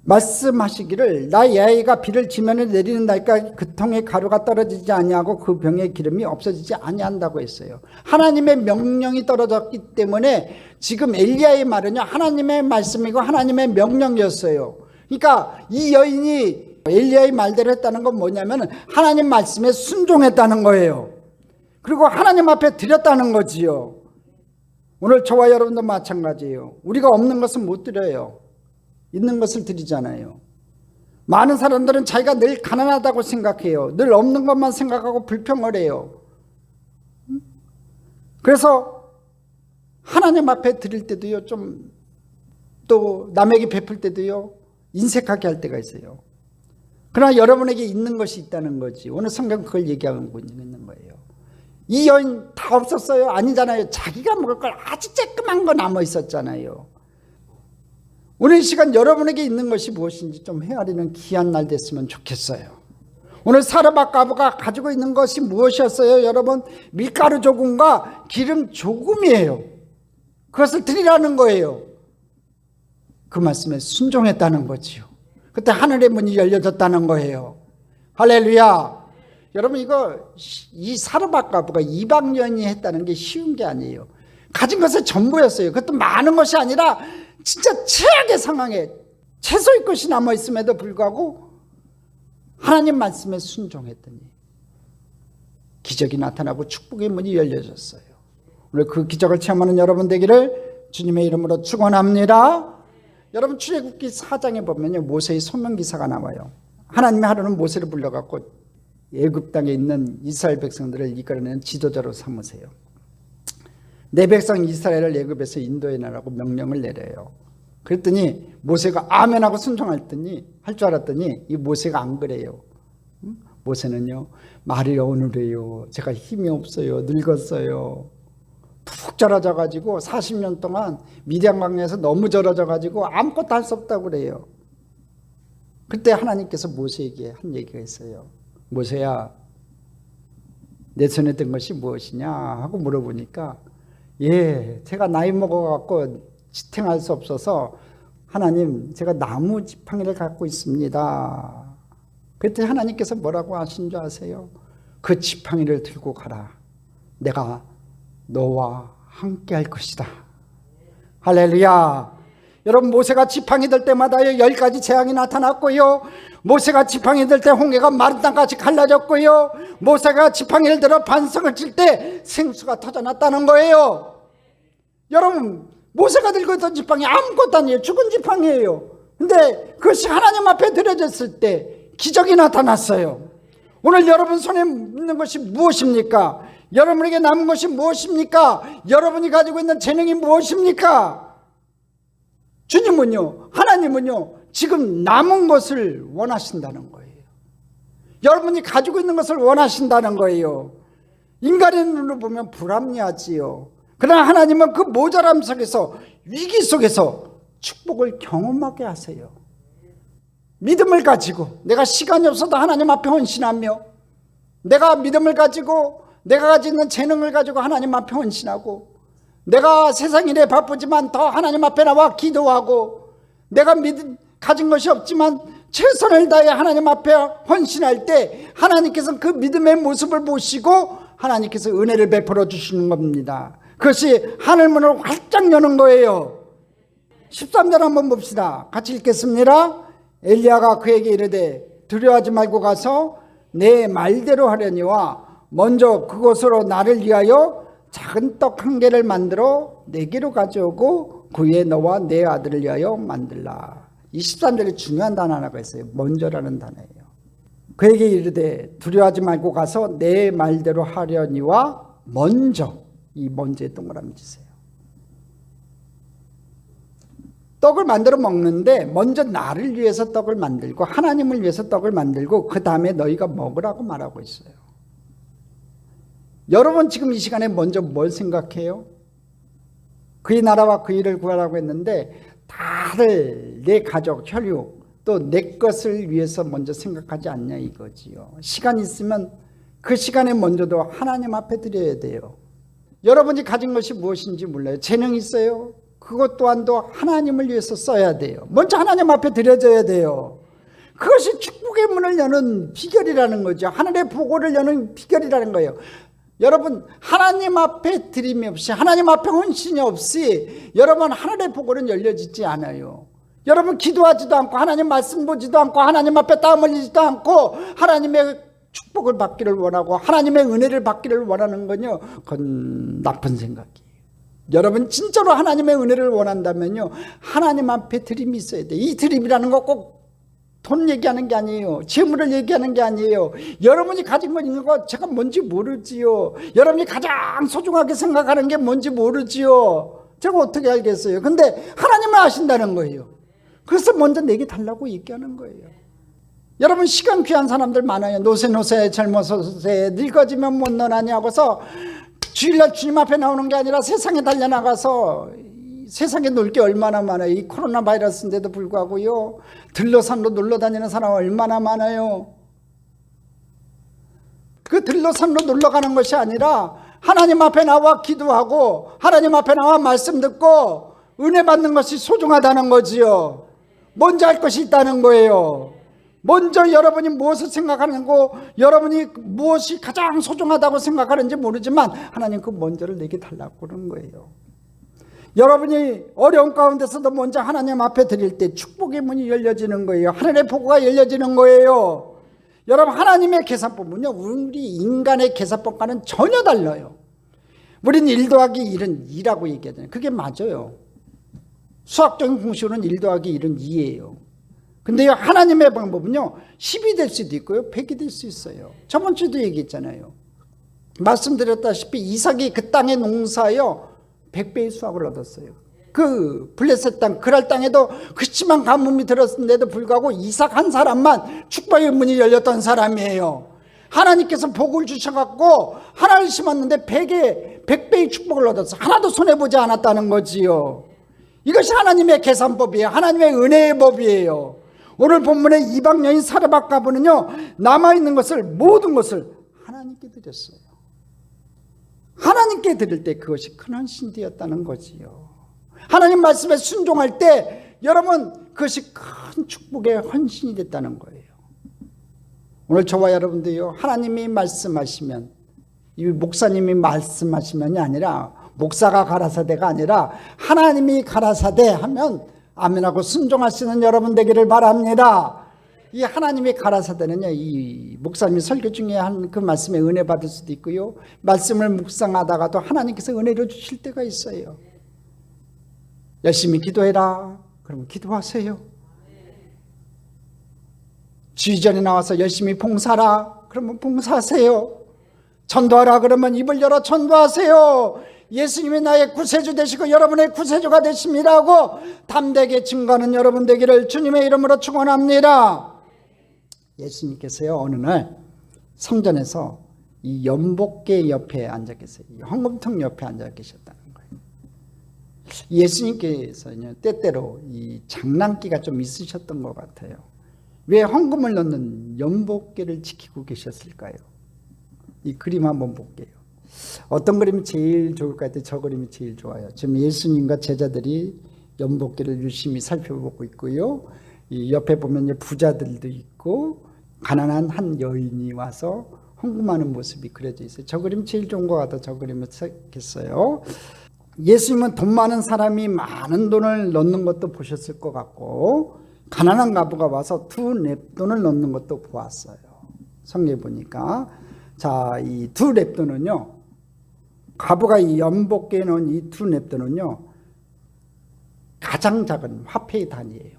말씀하시기를 나의 아이가 비를 지면에 내리는 날까지 그 통에 가루가 떨어지지 아니하고 그 병의 기름이 없어지지 아니한다고 했어요. 하나님의 명령이 떨어졌기 때문에 지금 엘리야의 말은요, 하나님의 말씀이고 하나님의 명령이었어요. 그러니까 이 여인이 엘리야의 말대로 했다는 건 뭐냐면 하나님 말씀에 순종했다는 거예요. 그리고 하나님 앞에 드렸다는 거지요. 오늘 저와 여러분도 마찬가지예요. 우리가 없는 것은 못 드려요. 있는 것을 드리잖아요. 많은 사람들은 자기가 늘 가난하다고 생각해요. 늘 없는 것만 생각하고 불평을 해요. 그래서 하나님 앞에 드릴 때도요, 좀 또 남에게 베풀 때도요, 인색하게 할 때가 있어요. 그러나 여러분에게 있는 것이 있다는 거지. 오늘 성경 그걸 얘기하고 있는 거예요. 이 여인 다 없었어요? 아니잖아요. 자기가 먹을 걸 아주 쬐끄만 거 남아 있었잖아요. 오늘 이 시간 여러분에게 있는 것이 무엇인지 좀 헤아리는 귀한 날 됐으면 좋겠어요. 오늘 사르밧가부가 가지고 있는 것이 무엇이었어요? 여러분, 밀가루 조금과 기름 조금이에요. 그것을 드리라는 거예요. 그 말씀에 순종했다는 거지요. 그때 하늘의 문이 열려졌다는 거예요. 할렐루야. 여러분, 이 사르밧가부가 이방 여인이 했다는 게 쉬운 게 아니에요. 가진 것의 전부였어요. 그것도 많은 것이 아니라 진짜 최악의 상황에 채소의 것이 남아있음에도 불구하고 하나님 말씀에 순종했더니 기적이 나타나고 축복의 문이 열려졌어요. 오늘 그 기적을 체험하는 여러분 되기를 주님의 이름으로 축원합니다. 여러분, 출애굽기 4장에 보면요, 모세의 소명기사가 나와요. 하나님이 하루는 모세를 불러갖고 애굽 땅에 있는 이스라엘 백성들을 이끌어내는 지도자로 삼으세요. 내 백성 이스라엘을 애굽에서 인도해내라고 명령을 내려요. 그랬더니 모세가 아멘하고 순종했더니 할 줄 알았더니 이 모세가 안 그래요. 모세는요, 말이 어느래요. 제가 힘이 없어요. 늙었어요. 푹 절어져 가지고 40년 동안 미디안 광야에서 너무 절어져 가지고 아무것도 할 수 없다고 그래요. 그때 하나님께서 모세에게 한 얘기가 있어요. 모세야, 내 손에 든 것이 무엇이냐 하고 물어보니까, 예, 제가 나이 먹어갖고 지탱할 수 없어서 하나님, 제가 나무 지팡이를 갖고 있습니다. 그때 하나님께서 뭐라고 하신 줄 아세요? 그 지팡이를 들고 가라. 내가 너와 함께 할 것이다. 할렐루야. 여러분, 모세가 지팡이 들 때마다 10가지 재앙이 나타났고요. 모세가 지팡이 들 때 홍해가 마른 땅까지 갈라졌고요. 모세가 지팡이를 들어 반석을 칠 때 생수가 터져났다는 거예요. 여러분, 모세가 들고 있던 지팡이 아무것도 아니에요. 죽은 지팡이에요. 근데 그것이 하나님 앞에 드려졌을 때 기적이 나타났어요. 오늘 여러분 손에 있는 것이 무엇입니까? 여러분에게 남은 것이 무엇입니까? 여러분이 가지고 있는 재능이 무엇입니까? 주님은요, 하나님은요, 지금 남은 것을 원하신다는 거예요. 여러분이 가지고 있는 것을 원하신다는 거예요. 인간의 눈으로 보면 불합리하지요. 그러나 하나님은 그 모자람 속에서, 위기 속에서 축복을 경험하게 하세요. 믿음을 가지고 내가 시간이 없어도 하나님 앞에 헌신하며, 내가 믿음을 가지고 내가 가지고 있는 재능을 가지고 하나님 앞에 헌신하고, 내가 세상 일에 바쁘지만 더 하나님 앞에 나와 기도하고, 내가 가진 것이 없지만 최선을 다해 하나님 앞에 헌신할 때 하나님께서는 그 믿음의 모습을 보시고 하나님께서 은혜를 베풀어 주시는 겁니다. 그것이 하늘문을 활짝 여는 거예요. 13절 한번 봅시다. 같이 읽겠습니다. 엘리야가 그에게 이르되 두려워하지 말고 가서 내 말대로 하려니와 먼저 그곳으로 나를 위하여 작은 떡 한 개를 만들어 내게로 가져오고 그 위에 너와 내 아들을 위하여 만들라. 이 13절에 중요한 단어 하나가 있어요. 먼저라는 단어예요. 그에게 이르되 두려워하지 말고 가서 내 말대로 하려니와 먼저, 이 먼저에 동그라미 치세요. 떡을 만들어 먹는데 먼저 나를 위해서 떡을 만들고 하나님을 위해서 떡을 만들고 그 다음에 너희가 먹으라고 말하고 있어요. 여러분 지금 이 시간에 먼저 뭘 생각해요? 그의 나라와 그 일을 구하라고 했는데 다들 내 가족, 혈육 또 내 것을 위해서 먼저 생각하지 않냐 이거지요. 시간 있으면 그 시간에 먼저도 하나님 앞에 드려야 돼요. 여러분이 가진 것이 무엇인지 몰라요. 재능 있어요. 그것 또한도 하나님을 위해서 써야 돼요. 먼저 하나님 앞에 드려져야 돼요. 그것이 축복의 문을 여는 비결이라는 거죠. 하늘의 보고를 여는 비결이라는 거예요. 여러분 하나님 앞에 드림이 없이 하나님 앞에 헌신이 없이 여러분 하늘의 보고는 열려지지 않아요. 여러분 기도하지도 않고 하나님 말씀 보지도 않고 하나님 앞에 땀 흘리지도 않고 하나님의 축복을 받기를 원하고 하나님의 은혜를 받기를 원하는 건요, 그건 나쁜 생각이에요. 여러분 진짜로 하나님의 은혜를 원한다면요 하나님 앞에 드림이 있어야 돼요. 이 드림이라는 거 꼭 돈 얘기하는 게 아니에요. 재물을 얘기하는 게 아니에요. 여러분이 가진 거 있는 거 제가 뭔지 모르지요. 여러분이 가장 소중하게 생각하는 게 뭔지 모르지요. 제가 어떻게 알겠어요. 근데 하나님은 아신다는 거예요. 그래서 먼저 내게 달라고 얘기하는 거예요. 여러분 시간 귀한 사람들 많아요. 노세 젊어서 늙어지면 못 너나니 하고서 주일날 주님 앞에 나오는 게 아니라 세상에 달려나가서 세상에 놀 게 얼마나 많아요. 이 코로나 바이러스인데도 불구하고요 들러산로 놀러 다니는 사람 얼마나 많아요. 그 들러산로 놀러 가는 것이 아니라 하나님 앞에 나와 기도하고 하나님 앞에 나와 말씀 듣고 은혜 받는 것이 소중하다는 거지요. 먼저 할 것이 있다는 거예요. 먼저 여러분이 무엇을 생각하는고 여러분이 무엇이 가장 소중하다고 생각하는지 모르지만 하나님 그 먼저를 내게 달라고 그러는 거예요. 여러분이 어려운 가운데서도 먼저 하나님 앞에 드릴 때 축복의 문이 열려지는 거예요. 하늘의 보고가 열려지는 거예요. 여러분 하나님의 계산법은요 우리 인간의 계산법과는 전혀 달라요. 우리는 1 더하기 1은 2라고 얘기하잖아요. 그게 맞아요. 수학적인 공식으로는 1 더하기 1은 2예요. 근데 하나님의 방법은요 10이 될 수도 있고요 100이 될 수 있어요. 저번 주도 얘기했잖아요. 말씀드렸다시피 이삭이 그 땅의 농사요 100배의 수확을 얻었어요. 그 블레셋 땅 그랄 땅에도 그치만 가뭄이 들었는데도 불구하고 이삭 한 사람만 축복의 문이 열렸던 사람이에요. 하나님께서 복을 주셔갖고 하나를 심었는데 100배의 축복을 얻었어요. 하나도 손해보지 않았다는 거지요. 이것이 하나님의 계산법이에요. 하나님의 은혜의 법이에요. 오늘 본문의 이방 여인 사르밧 가부는요 남아있는 것을 모든 것을 하나님께 드렸어요. 하나님께 드릴 때 그것이 큰 헌신이 되었다는 거지요. 하나님 말씀에 순종할 때 여러분 그것이 큰 축복의 헌신이 됐다는 거예요. 오늘 저와 여러분들요 하나님이 말씀하시면 이 목사님이 말씀하시면이 아니라 목사가 가라사대가 아니라 하나님이 가라사대 하면 아멘하고 순종하시는 여러분 되기를 바랍니다. 이 하나님의 가라사대는요 이 목사님이 설교 중에 한 그 말씀에 은혜 받을 수도 있고요 말씀을 묵상하다가도 하나님께서 은혜를 주실 때가 있어요. 열심히 기도해라 그러면 기도하세요. 주의전에 나와서 열심히 봉사하라 그러면 봉사하세요. 전도하라 그러면 입을 열어 전도하세요. 예수님이 나의 구세주 되시고 여러분의 구세주가 되심이라고 담대하게 증거하는 여러분 되기를 주님의 이름으로 축원합니다. 예수님께서요 어느 날 성전에서 이 연복계 옆에 앉아 계세요. 헌금통 옆에 앉아 계셨다는 거예요. 예수님께서는 때때로 이 장난기가 좀 있으셨던 것 같아요. 왜 헌금을 넣는 연복계를 지키고 계셨을까요? 이 그림 한번 볼게요. 어떤 그림이 제일 좋을까 했더니 저 그림이 제일 좋아요. 지금 예수님과 제자들이 연복계를 유심히 살펴보고 있고요. 이 옆에 보면 부자들도 있고 가난한 한 여인이 와서 헌금하는 모습이 그려져 있어요. 저 그림 제일 좋은 것 같아. 저 그림을 택했어요. 예수님은 돈 많은 사람이 많은 돈을 넣는 것도 보셨을 것 같고, 가난한 과부가 와서 두 렙돈을 넣는 것도 보았어요. 성경에 보니까. 자, 이 두 렙돈은요, 과부가 이 연복기에 넣은 이 두 렙돈은요, 가장 작은 화폐의 단위예요.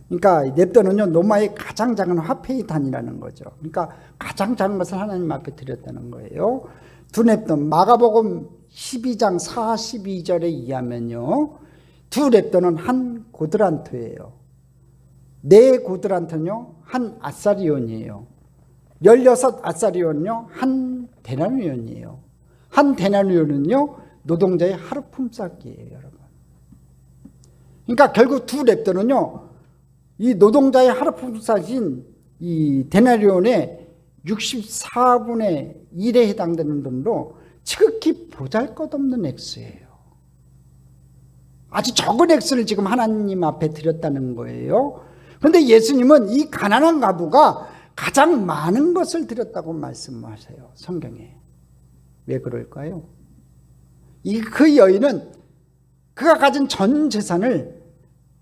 그러니까 렙돈은요, 로마의 가장 작은 화폐의 단위라는 거죠. 그러니까 가장 작은 것을 하나님 앞에 드렸다는 거예요. 두 렙돈, 마가복음 12장 42절에 의하면요, 두 렙돈은 한 고드란트예요. 네 고드란트는요, 한 아사리온이에요. 16 아사리온은요, 한 데나리온이에요. 한 데나리온은요, 노동자의 하루 품삯이에요, 여러분. 그러니까 결국 두 렙돈은요, 이 노동자의 하루 품삯인 이 데나리온의 64분의 1에 해당되는 돈으로 지극히 보잘것없는 액수예요. 아주 적은 액수를 지금 하나님 앞에 드렸다는 거예요. 그런데 예수님은 이 가난한 과부가 가장 많은 것을 드렸다고 말씀하세요, 성경에. 왜 그럴까요? 그 여인은 그가 가진 전 재산을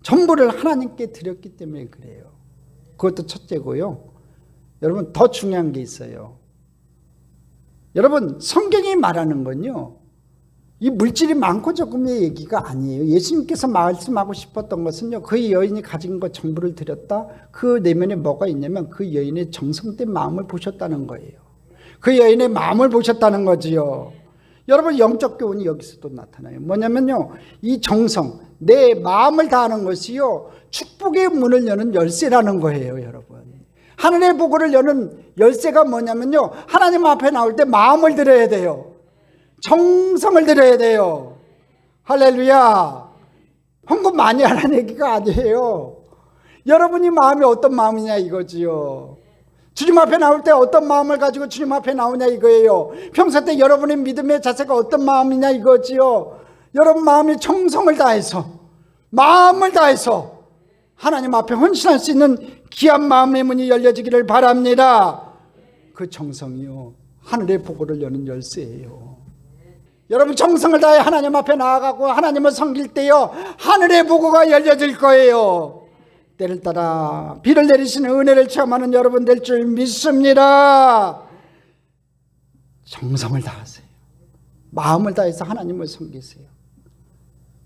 전부를 하나님께 드렸기 때문에 그래요. 그것도 첫째고요. 여러분, 더 중요한 게 있어요. 여러분, 성경이 말하는 건요, 이 물질이 많고 적음의 얘기가 아니에요. 예수님께서 말씀하고 싶었던 것은요, 그 여인이 가진 것 전부를 드렸다. 그 내면에 뭐가 있냐면 그 여인의 정성된 마음을 보셨다는 거예요. 그 여인의 마음을 보셨다는 거지요. 여러분, 영적 교훈이 여기서도 나타나요. 뭐냐면요, 이 정성, 내 마음을 다하는 것이요, 축복의 문을 여는 열쇠라는 거예요, 여러분. 하늘의 복을 여는 열쇠가 뭐냐면요, 하나님 앞에 나올 때 마음을 드려야 돼요. 정성을 드려야 돼요. 할렐루야. 헌금 많이 하라는 얘기가 아니에요. 여러분이 마음이 어떤 마음이냐 이거지요. 주님 앞에 나올 때 어떤 마음을 가지고 주님 앞에 나오냐 이거예요. 평소 때 여러분의 믿음의 자세가 어떤 마음이냐 이거지요. 여러분 마음이 정성을 다해서, 마음을 다해서 하나님 앞에 헌신할 수 있는 귀한 마음의 문이 열려지기를 바랍니다. 그 정성이요, 하늘의 보고를 여는 열쇠예요. 여러분, 정성을 다해 하나님 앞에 나아가고 하나님을 섬길 때요, 하늘의 보고가 열려질 거예요. 때를 따라 비를 내리시는 은혜를 체험하는 여러분 될 줄 믿습니다. 정성을 다하세요. 마음을 다해서 하나님을 섬기세요.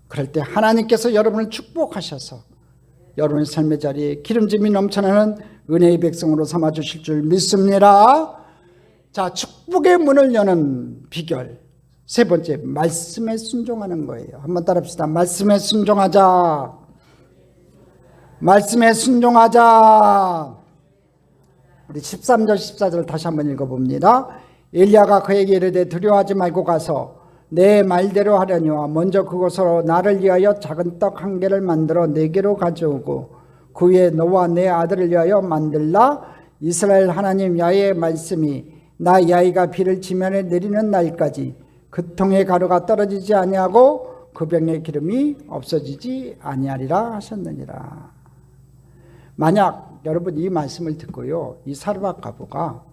그럴 때 하나님께서 여러분을 축복하셔서 여러분의 삶의 자리에 기름짐이 넘쳐나는 은혜의 백성으로 삼아주실 줄 믿습니다. 자, 축복의 문을 여는 비결 세 번째, 말씀에 순종하는 거예요. 한번 따라합시다. 말씀에 순종하자. 말씀에 순종하자. 우리 13절 14절 다시 한번 읽어봅니다. 엘리야가 그에게 이르되 두려워하지 말고 가서 내 말대로 하려니와 먼저 그곳으로 나를 위하여 작은 떡 한 개를 만들어 내게로 가져오고 그 위에 너와 내 아들을 위하여 만들라. 이스라엘 하나님 야훼의 말씀이 나 야훼가 비를 지면에 내리는 날까지 그 통의 가루가 떨어지지 아니하고 그 병의 기름이 없어지지 아니하리라 하셨느니라. 만약 여러분 이 말씀을 듣고요, 이 사르밧 과부가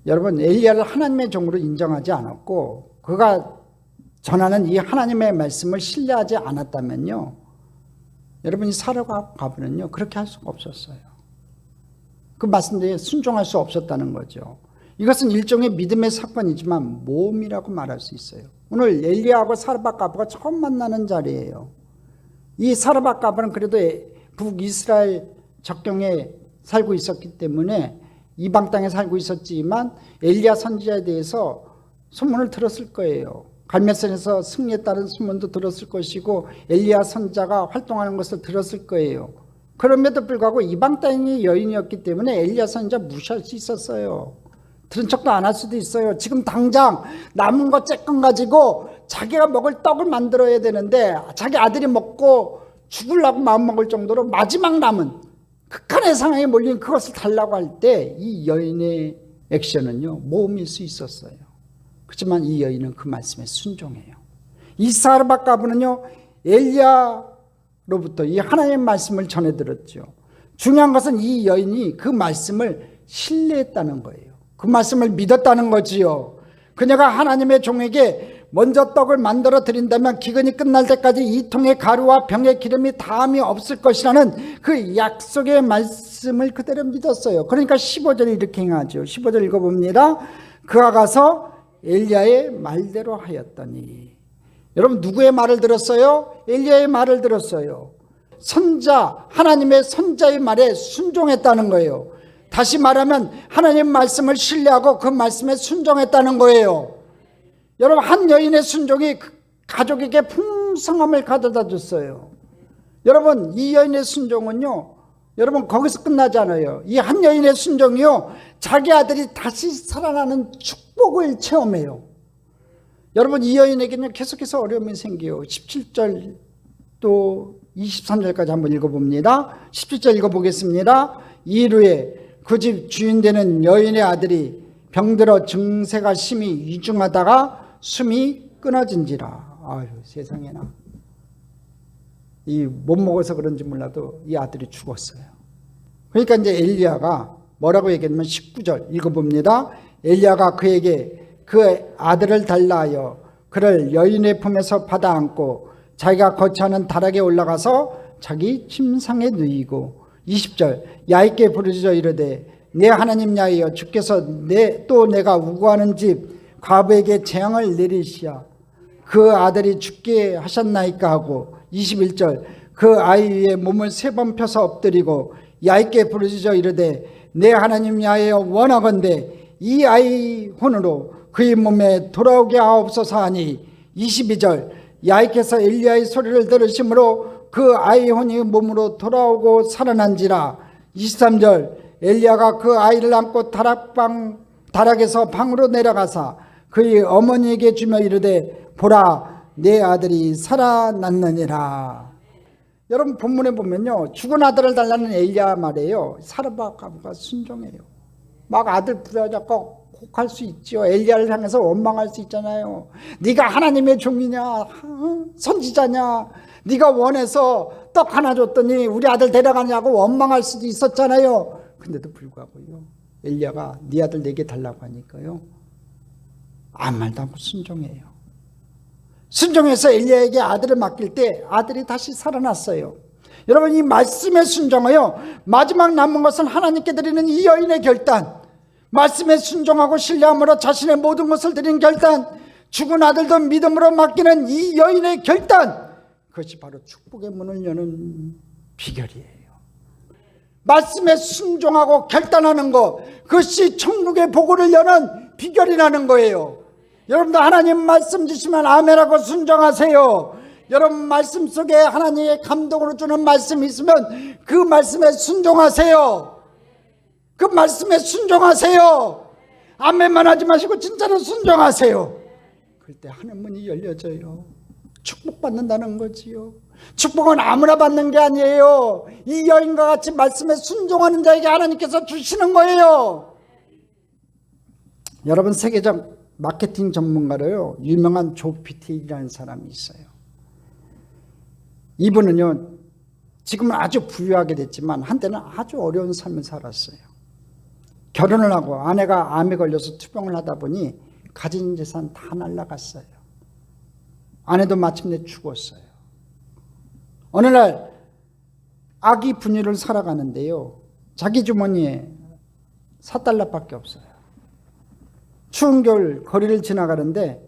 여러분 엘리야를 하나님의 종으로 인정하지 않았고 그가 전하는 이 하나님의 말씀을 신뢰하지 않았다면요, 여러분 이 사르밧 과부는요 그렇게 할 수가 없었어요. 그 말씀대로 순종할 수 없었다는 거죠. 이것은 일종의 믿음의 사건이지만 모험이라고 말할 수 있어요. 오늘 엘리야하고 사르밧 과부가 처음 만나는 자리예요. 이 사르밧 과부는 그래도 북이스라엘 적경에 살고 있었기 때문에 이방 땅에 살고 있었지만 엘리야 선지자에 대해서 소문을 들었을 거예요. 갈멜산에서 승리했다는 소문도 들었을 것이고 엘리야 선지자가 활동하는 것을 들었을 거예요. 그럼에도 불구하고 이방 땅의 여인이었기 때문에 엘리야 선지자 무시할 수 있었어요. 들은 척도 안 할 수도 있어요. 지금 당장 남은 것 쬐끔 가지고 자기가 먹을 떡을 만들어야 되는데 자기 아들이 먹고 죽으려고 마음먹을 정도로 마지막 남은 극한의 상황에 몰린 그것을 달라고 할 때 이 여인의 액션은요 모험일 수 있었어요. 그렇지만 이 여인은 그 말씀에 순종해요. 이 사르밧 과부는요 엘리야로부터 이 하나님의 말씀을 전해 들었죠. 중요한 것은 이 여인이 그 말씀을 신뢰했다는 거예요. 그 말씀을 믿었다는 거지요. 그녀가 하나님의 종에게 먼저 떡을 만들어 드린다면 기근이 끝날 때까지 이 통의 가루와 병의 기름이 다함이 없을 것이라는 그 약속의 말씀을 그대로 믿었어요. 그러니까 15절 이렇게 행하죠. 15절 읽어봅니다. 그가 가서 엘리야의 말대로 하였더니. 여러분 누구의 말을 들었어요? 엘리야의 말을 들었어요. 선자, 하나님의 선자의 말에 순종했다는 거예요. 다시 말하면 하나님 말씀을 신뢰하고 그 말씀에 순종했다는 거예요. 여러분 한 여인의 순종이 가족에게 풍성함을 가져다 줬어요. 여러분 이 여인의 순종은요, 여러분 거기서 끝나지 않아요. 이 한 여인의 순종이요, 자기 아들이 다시 살아나는 축복을 체험해요. 여러분 이 여인에게는 계속해서 어려움이 생겨요. 17절 또 23절까지 한번 읽어봅니다. 17절 읽어보겠습니다. 이르에 그 집 주인 되는 여인의 아들이 병들어 증세가 심히 위중하다가 숨이 끊어진지라. 아유 세상에나, 이 못 먹어서 그런지 몰라도 이 아들이 죽었어요. 그러니까 이제 엘리야가 뭐라고 얘기하냐면 19절 읽어봅니다. 엘리야가 그에게 그 아들을 달라 하여 그를 여인의 품에서 받아 안고 자기가 거처하는 다락에 올라가서 자기 침상에 누이고 20절 야곱께 부르짖어 이르되 내 하나님 야훼여 주께서 또 내가 우고하는 집 과부에게 재앙을 내리시어 그 아들이 죽게 하셨나이까 하고 21절 그 아이 위에 몸을 3번 펴서 엎드리고 야곱께 부르짖어 이르되 내 하나님 야훼여 원하건대 이 아이 혼으로 그의 몸에 돌아오게 하옵소서 하니 22절 야곱께서 엘리야의 소리를 들으심으로 그 아이 혼이 몸으로 돌아오고 살아난지라. 23절 엘리야가 그 아이를 안고 다락에서 방으로 내려가사 그의 어머니에게 주며 이르되 보라 내 아들이 살아났느니라. 여러분 본문에 보면요, 죽은 아들을 달라는 엘리야 말이에요. 사르밧가부가 순종해요. 막 아들 부여잡고 혹할 수 있죠. 엘리야를 향해서 원망할 수 있잖아요. 네가 하나님의 종이냐, 선지자냐, 네가 원해서 떡 하나 줬더니 우리 아들 데려가냐고 원망할 수도 있었잖아요. 근데도 불구하고요, 엘리야가 네 아들 내게 달라고 하니까요 아무 말도 않고 순종해요. 순종해서 엘리야에게 아들을 맡길 때 아들이 다시 살아났어요. 여러분 이 말씀의 순종이요, 마지막 남은 것은 하나님께 드리는 이 여인의 결단, 말씀에 순종하고 신뢰함으로 자신의 모든 것을 드린 결단, 죽은 아들도 믿음으로 맡기는 이 여인의 결단, 그것이 바로 축복의 문을 여는 비결이에요. 말씀에 순종하고 결단하는 것, 그것이 천국의 복을 여는 비결이라는 거예요. 여러분도 하나님 말씀 주시면 아멘하고 순종하세요. 여러분 말씀 속에 하나님의 감동으로 주는 말씀이 있으면 그 말씀에 순종하세요. 그 말씀에 순종하세요. 아멘만 하지 마시고 진짜로 순종하세요. 그럴 때 하늘 문이 열려져요. 축복받는다는 거지요. 축복은 아무나 받는 게 아니에요. 이 여인과 같이 말씀에 순종하는 자에게 하나님께서 주시는 거예요. 여러분 세계적 마케팅 전문가로요, 유명한 조 피티라는 사람이 있어요. 이분은요 지금은 아주 부유하게 됐지만 한때는 아주 어려운 삶을 살았어요. 결혼을 하고 아내가 암에 걸려서 투병을 하다 보니 가진 재산 다 날라갔어요. 아내도 마침내 죽었어요. 어느 날 아기 분유를 사러 가는데요, 자기 주머니에 $4밖에 없어요. 추운 겨울 거리를 지나가는데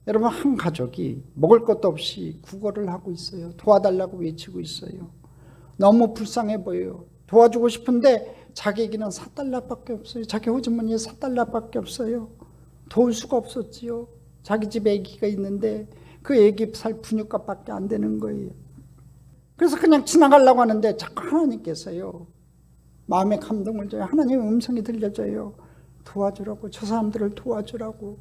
여러분 한 가족이 먹을 것도 없이 구걸을 하고 있어요. 도와달라고 외치고 있어요. 너무 불쌍해 보여요. 도와주고 싶은데 자기에게는 $4밖에 없어요. 자기 호주머니에 $4밖에 없어요. 도울 수가 없었지요. 자기 집에 아기가 있는데 그 아기 살 분유값밖에 안 되는 거예요. 그래서 그냥 지나가려고 하는데 자꾸 하나님께서요 마음에 감동을 줘요. 하나님의 음성이 들려줘요. 도와주라고, 저 사람들을 도와주라고.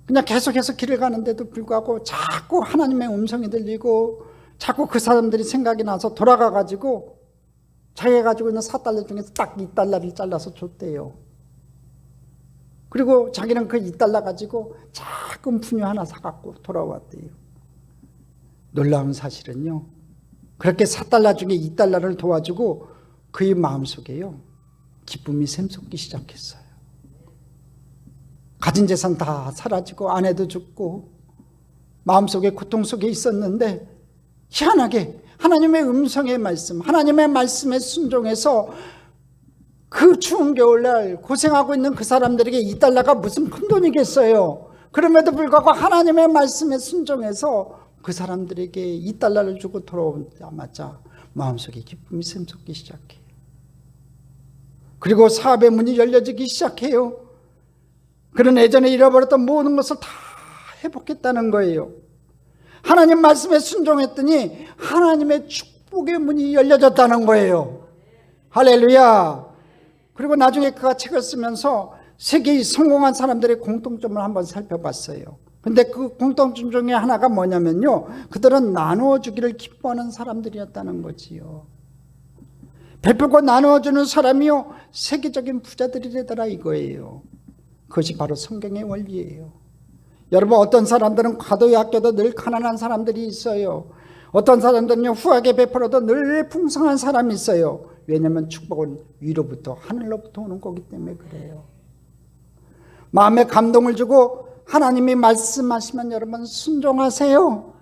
그냥 계속해서 길을 가는데도 불구하고 자꾸 하나님의 음성이 들리고 자꾸 그 사람들이 생각이 나서 돌아가가지고 자기가 가지고 있는 $4 중에서 딱 $2를 잘라서 줬대요. 그리고 자기는 그 $2 가지고 작은 분유 하나 사갖고 돌아왔대요. 놀라운 사실은요, 그렇게 $4 중에 $2를 도와주고 그의 마음속에요 기쁨이 샘솟기 시작했어요. 가진 재산 다 사라지고 아내도 죽고 마음속에 고통 속에 있었는데 희한하게 하나님의 음성의 말씀, 하나님의 말씀에 순종해서 그 추운 겨울날 고생하고 있는 그 사람들에게 $2가 무슨 큰돈이겠어요. 그럼에도 불구하고 하나님의 말씀에 순종해서 그 사람들에게 $2를 주고 돌아오자마자 마음속에 기쁨이 샘솟기 시작해요. 그리고 사업의 문이 열려지기 시작해요. 그런 예전에 잃어버렸던 모든 것을 다 회복했다는 거예요. 하나님 말씀에 순종했더니 하나님의 축복의 문이 열려졌다는 거예요. 할렐루야. 그리고 나중에 그가 책을 쓰면서 세계의 성공한 사람들의 공통점을 한번 살펴봤어요. 근데 그 공통점 중에 하나가 뭐냐면요, 그들은 나누어 주기를 기뻐하는 사람들이었다는 거지요. 베풀고 나누어주는 사람이요 세계적인 부자들이래더라 이거예요. 그것이 바로 성경의 원리예요. 여러분, 어떤 사람들은 과도히 아껴도 늘 가난한 사람들이 있어요. 어떤 사람들은요 후하게 베풀어도 늘 풍성한 사람이 있어요. 왜냐하면 축복은 위로부터, 하늘로부터 오는 거기 때문에 그래요. 마음에 감동을 주고 하나님이 말씀하시면 여러분 순종하세요.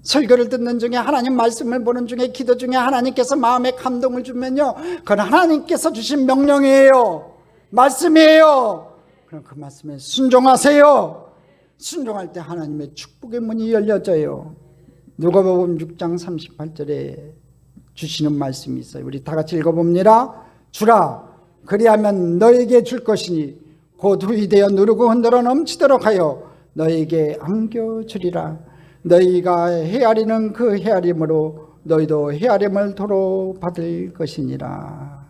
설교를 듣는 중에, 하나님 말씀을 보는 중에, 기도 중에 하나님께서 마음에 감동을 주면요, 그건 하나님께서 주신 명령이에요. 말씀이에요. 그럼 그 말씀에 순종하세요. 순종할 때 하나님의 축복의 문이 열려져요. 누가복음 6장 38절에 주시는 말씀이 있어요. 우리 다 같이 읽어봅니다. 주라, 그리하면 너에게 줄 것이니 곧 후이 되어 누르고 흔들어 넘치도록 하여 너에게 안겨주리라. 너희가 헤아리는 그 헤아림으로 너희도 헤아림을 도로 받을 것이니라.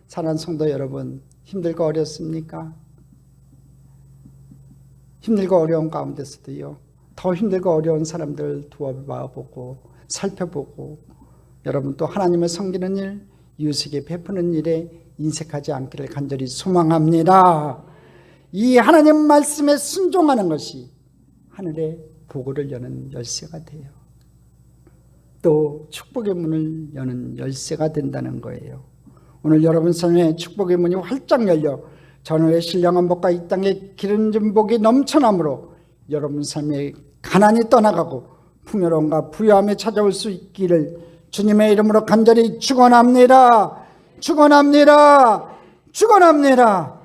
사랑하는 성도 여러분, 힘들고 어렵습니까? 힘들고 어려운 가운데서도요, 더 힘들고 어려운 사람들 도와보고 살펴보고 여러분 또 하나님을 섬기는 일, 이웃에게 베푸는 일에 인색하지 않기를 간절히 소망합니다. 이 하나님 말씀에 순종하는 것이 하늘의 보고를 여는 열쇠가 돼요. 또 축복의 문을 여는 열쇠가 된다는 거예요. 오늘 여러분 삶에 축복의 문이 활짝 열려 전후의 신령한 복과 이 땅의 기름진 복이 넘쳐나므로 여러분 삶에 가난이 떠나가고 풍요로움과 부유함이 찾아올 수 있기를 주님의 이름으로 간절히 축원합니다. 축원합니다. 축원합니다.